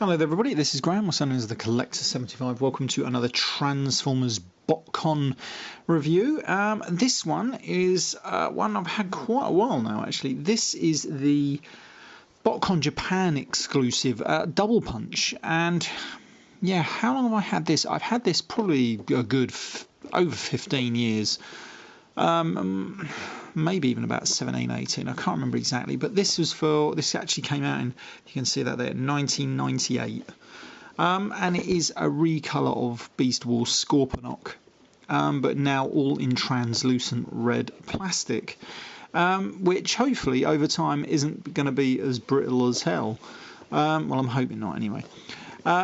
Hello there everybody, this is Graham, also known as the Collector75. Welcome to another Transformers Botcon review. This one is one I've had quite a while now actually. This is the Botcon Japan exclusive Double Punch, and yeah, how long have I had this? I've had this probably a good over 15 years. Maybe even about 17, 18, I can't remember exactly, but this actually came out in, you can see that there, 1998, and it is a recolour of Beast Wars Scorponok, but now all in translucent red plastic, which hopefully over time isn't going to be as brittle as hell. Well, I'm hoping not anyway.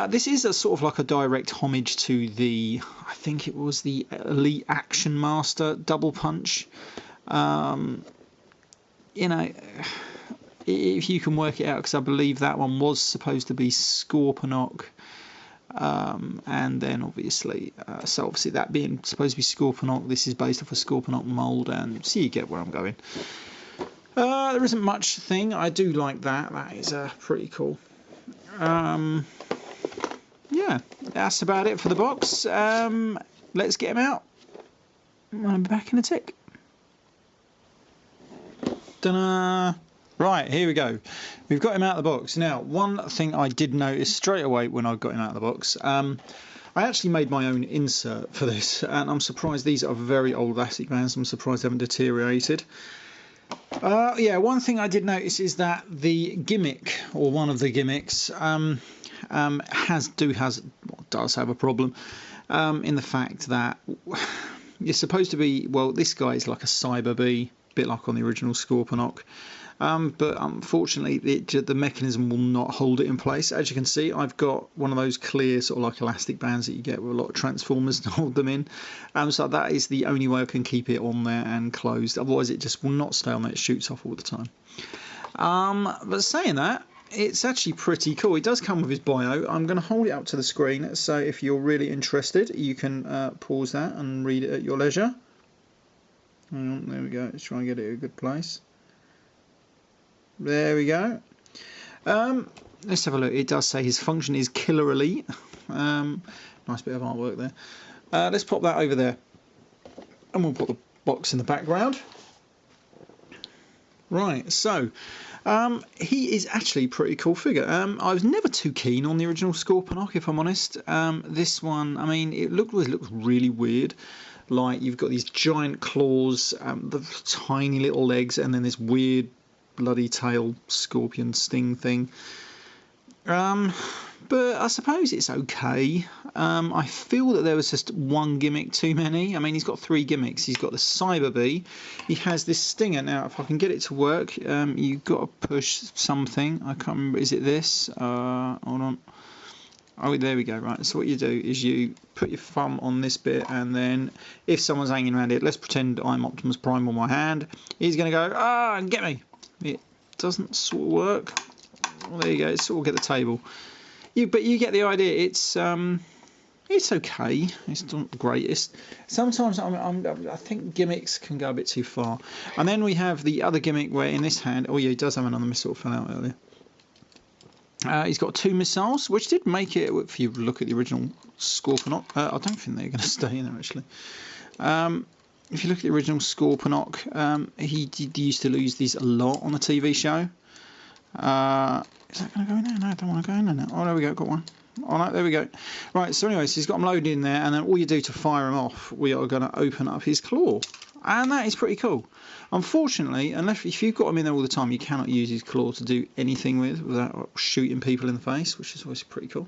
This is a sort of like a direct homage to the, I think it was the Elite Action Master Double Punch. You know, if you can work it out, because I believe that one was supposed to be Scorponok, and then obviously, so obviously that being supposed to be Scorponok, this is based off a Scorponok mould, and so you get where I'm going. There isn't much thing. I do like that. That is pretty cool. Yeah, that's about it for the box. Let's get him out. I'll be back in a tick. Ta-da! Right, here we go. We've got him out of the box. Now, one thing I did notice straight away when I got him out of the box, I actually made my own insert for this, and I'm surprised these are very old elastic bands. I'm surprised they haven't deteriorated. Yeah, one thing I did notice is that the gimmick, or one of the gimmicks, does have a problem in the fact that you're supposed to be, well, this guy is like a Cyber Bee, a bit like on the original Scorponok, but unfortunately the mechanism will not hold it in place. As you can see, I've got one of those clear sort of like elastic bands that you get with a lot of Transformers to hold them in, so that is the only way I can keep it on there and closed, otherwise it just will not stay on there, it shoots off all the time. But saying that, it's actually pretty cool. It does come with his bio. I'm going to hold it up to the screen, so if you're really interested you can pause that and read it at your leisure. Hang on, there we go, let's try and get it at a good place. There we go. Let's have a look. It does say his function is Killer Elite. Nice bit of artwork there. Let's pop that over there, and we'll put the box in the background. Right, so he is actually a pretty cool figure. I was never too keen on the original Scorponok, if I'm honest. This one, I mean, it always looked really weird. Like, you've got these giant claws, the tiny little legs, and then this weird bloody tail scorpion sting thing. But I suppose it's okay. I feel that there was just one gimmick too many. I mean, he's got 3 gimmicks. He's got the Cyber Bee. He has this stinger. Now, if I can get it to work, you've got to push something. I can't remember. Is it this? Hold on. Oh, there we go. Right. So what you do is you put your thumb on this bit, and then if someone's hanging around it, let's pretend I'm Optimus Prime on my hand. He's going to go, and get me. It doesn't sort of work. Well, there you go. It sort of get the table. But you get the idea. It's okay. It's not the greatest. Sometimes I think gimmicks can go a bit too far. And then we have the other gimmick where in this hand, oh yeah, he does have another missile that fell out earlier. He's got 2 missiles, which did make it, if you look at the original Scorponok, I don't think they're going to stay in there actually. If you look at the original Scorponok, he used to lose these a lot on the TV show. Is that going to go in there? No, I don't want to go in there now. Oh, there we go, got one. Oh no, there we go. Right, so anyway, so he's got them loaded in there, and then all you do to fire him off, we are going to open up his claw. And that is pretty cool. Unfortunately, if you've got him in there all the time, you cannot use his claw to do anything without shooting people in the face, which is always pretty cool.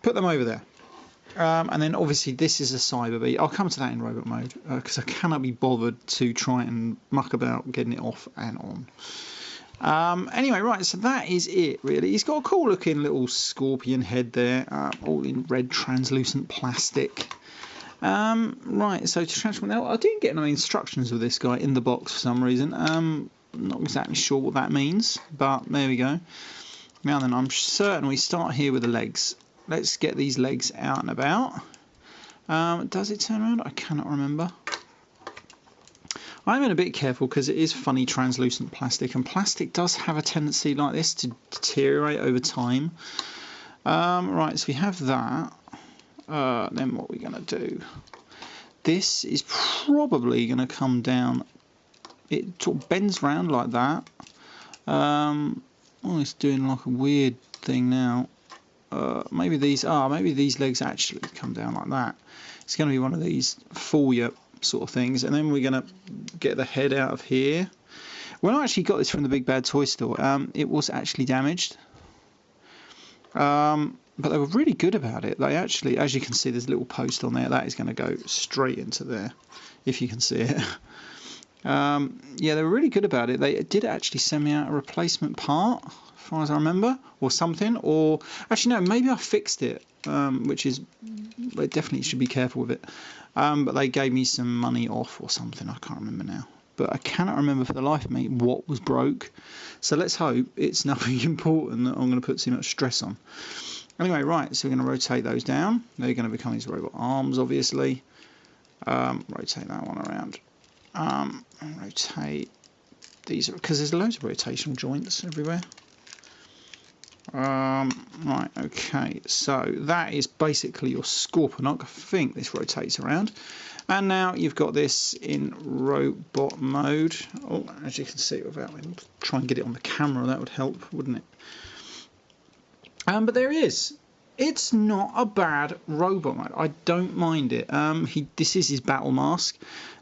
Put them over there. And then obviously this is a Cyber Bee. I'll come to that in robot mode, because I cannot be bothered to try and muck about getting it off and on. Anyway, right, so that is it really. He's got a cool looking little scorpion head there, all in red translucent plastic. Right, so to transform, now I didn't get no instructions with this guy in the box for some reason. Not exactly sure what that means, but there we go. Now then, I'm certain we start here with the legs. Let's get these legs out and about. Does it turn around? I cannot remember. I'm a bit careful because it is funny translucent plastic, and plastic does have a tendency like this to deteriorate over time. Right, so we have that. Then what we're going to do, this is probably going to come down, it sort of bends round like that. Oh, it's doing like a weird thing now. Maybe these legs actually come down like that. It's going to be one of these fool you sort of things, and then we're going to get the head out of here. When I actually got this from the Big Bad Toy Store, it was actually damaged. But they were really good about it. They actually, as you can see, there's a little post on there. That is going to go straight into there, if you can see it. Yeah, they were really good about it. They did actually send me out a replacement part, as far as I remember, or something. Or actually, no, maybe I fixed it, which is, I definitely should be careful with it. But they gave me some money off or something. I can't remember now. But I cannot remember for the life of me what was broke. So let's hope it's nothing important that I'm going to put too much stress on. Anyway, right, so we're going to rotate those down. They're going to become these robot arms, obviously. Rotate that one around. Rotate these, because there's loads of rotational joints everywhere. Right, okay, so that is basically your Scorponok. I think this rotates around. And now you've got this in robot mode. Oh, as you can see, without try and get it on the camera, that would help, wouldn't it? But there he is. It's not a bad robot mode. I don't mind it. This is his battle mask.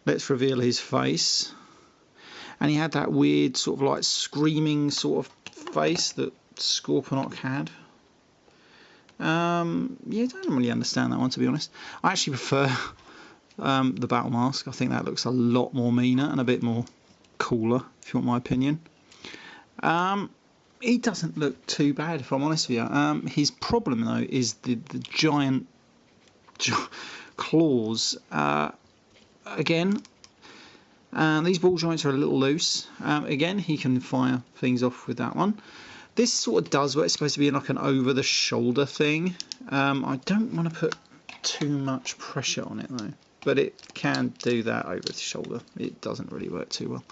Let's reveal his face. And he had that weird sort of like screaming sort of face that Scorponok had. Yeah, I don't really understand that one, to be honest. I actually prefer the battle mask. I think that looks a lot more meaner and a bit more cooler, if you want my opinion. He doesn't look too bad, if I'm honest with you. His problem, though, is the giant claws. Again, these ball joints are a little loose. Again, he can fire things off with that one. This sort of does what it's supposed to be, like an over-the-shoulder thing. I don't want to put too much pressure on it, though. But it can do that over the shoulder. It doesn't really work too well.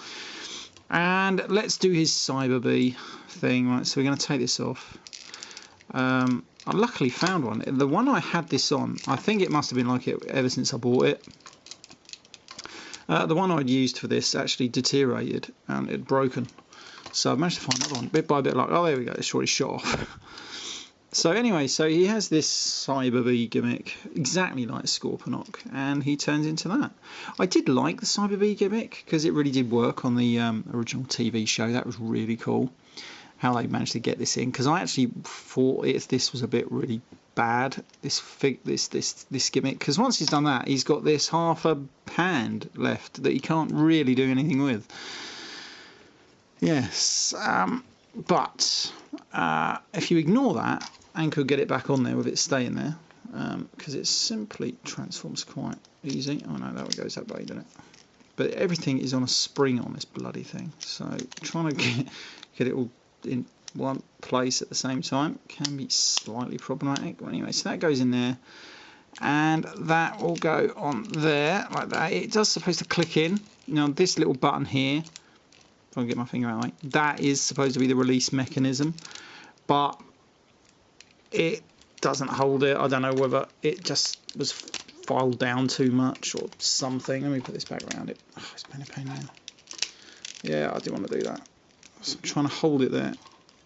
And let's do his Cyber Bee thing. Right, so we're going to take this off. I luckily found one. The one I had this on, I think it must have been like it ever since I bought it. The one I'd used for this actually deteriorated and it had broken. So I've managed to find another one. Bit by bit, like, oh, there we go, it's already shot off. So anyway, so he has this Cyber Bee gimmick, exactly like Scorponok, and he turns into that. I did like the Cyber Bee gimmick, because it really did work on the original TV show. That was really cool, how they managed to get this in, because I actually thought this was a bit really bad, this gimmick, because once he's done that, he's got this half a hand left that he can't really do anything with. Yes, but if you ignore that, and could get it back on there with it staying there, because it simply transforms quite easy. Oh no, that goes that way, doesn't it? But everything is on a spring on this bloody thing, so trying to get it all in one place at the same time can be slightly problematic. Well, anyway, so that goes in there, and that will go on there like that. It does supposed to click in. Now this little button here, if I can get my finger out, that is supposed to be the release mechanism, but it doesn't hold it. I don't know whether it just was filed down too much or something. Let me put this back around it. Oh, it's been a pain now. Yeah, I do want to do that. So I'm trying to hold it there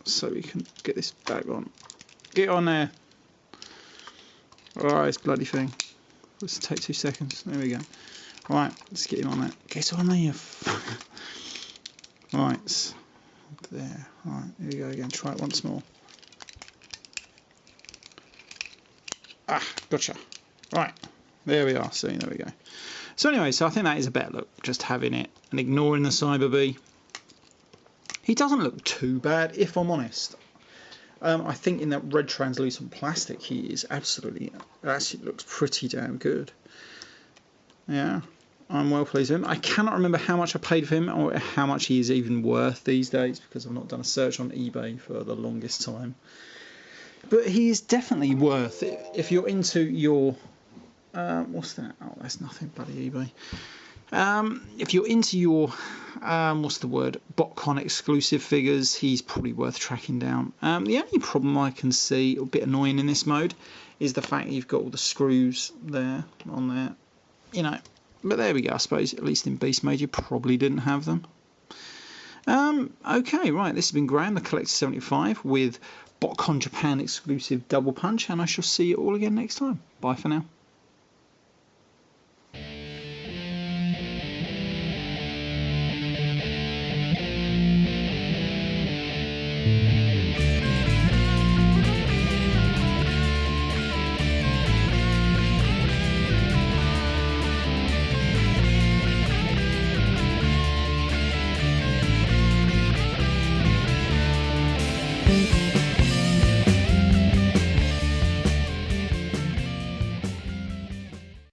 so we can get this back on. Get on there. Alright, this bloody thing. Let's take 2 seconds. There we go. Right, let's get him on there. Get on there, you Right, there. Alright, here we go again. Try it once more. Ah, gotcha. Right, there we are. See, there we go. So anyway, so I think that is a better look, just having it and ignoring the Cyber Bee. He doesn't look too bad, if I'm honest. I think in that red translucent plastic, he is absolutely, actually looks pretty damn good. Yeah, I'm well pleased with him. I cannot remember how much I paid for him or how much he is even worth these days, because I've not done a search on eBay for the longest time. But he is definitely worth it if you're into your... what's that? Oh, that's nothing, bloody eBay. If you're into your what's the word, Botcon exclusive figures, he's probably worth tracking down. The only problem I can see, a bit annoying in this mode, is the fact you've got all the screws there on there, you know. But there we go. I suppose at least in Beast Mode you probably didn't have them. Okay, right. This has been Graham, the Collector 75, with Botcon Japan exclusive Double Punch, and I shall see you all again next time. Bye for now. Thank you.